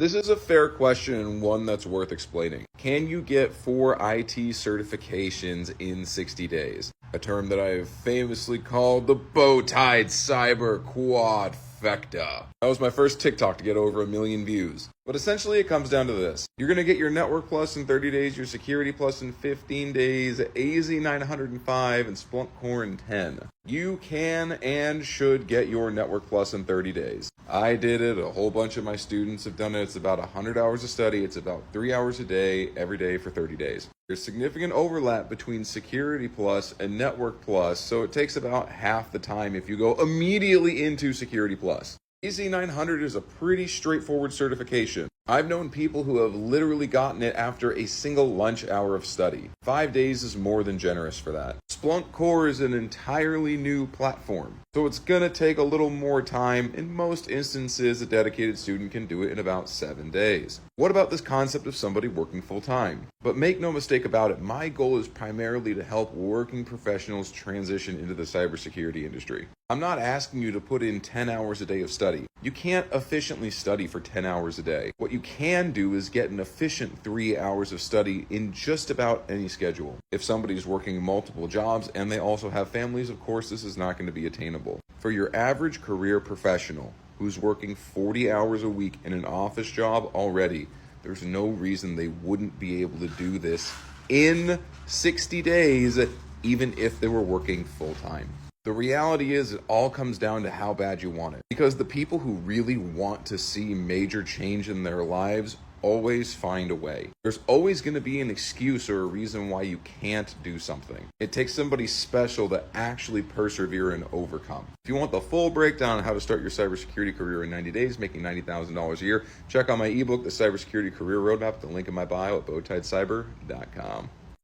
This is a fair question and one that's worth explaining. Can you get 4 IT certifications in 60 days? A term that I have famously called the bow-tied cyber quadfecta. That was my first TikTok to get over 1 million views. But essentially it comes down to this. You're going to get your Network Plus in 30 days, your Security Plus in 15 days, AZ 905, and Splunk Core in 10. You can and should get your Network Plus in 30 days. I did it. A whole bunch of my students have done it. It's about 100 hours of study. It's about 3 hours a day, every day for 30 days. There's significant overlap between Security Plus and Network Plus, so it takes about half the time if you go immediately into Security Plus. AZ900 is a pretty straightforward certification. I've known people who have literally gotten it after a single lunch hour of study. 5 days is more than generous for that. Splunk Core is an entirely new platform, so it's gonna take a little more time. In most instances, a dedicated student can do it in about 7 days. What about this concept of somebody working full-time? But make no mistake about it, my goal is primarily to help working professionals transition into the cybersecurity industry. I'm not asking you to put in 10 hours a day of study. You can't efficiently study for 10 hours a day. What you can do is get an efficient 3 hours of study in just about any schedule. If somebody's working multiple jobs and they also have families, of course, this is not going to be attainable. For your average career professional who's working 40 hours a week in an office job already, there's no reason they wouldn't be able to do this in 60 days, even if they were working full-time. The reality is it all comes down to how bad you want it. Because the people who really want to see major change in their lives always find a way. There's always going to be an excuse or a reason why you can't do something. It takes somebody special to actually persevere and overcome. If you want the full breakdown on how to start your cybersecurity career in 90 days, making $90,000 a year, check out my ebook, The Cybersecurity Career Roadmap, at the link in my bio at bowtiecyber.com.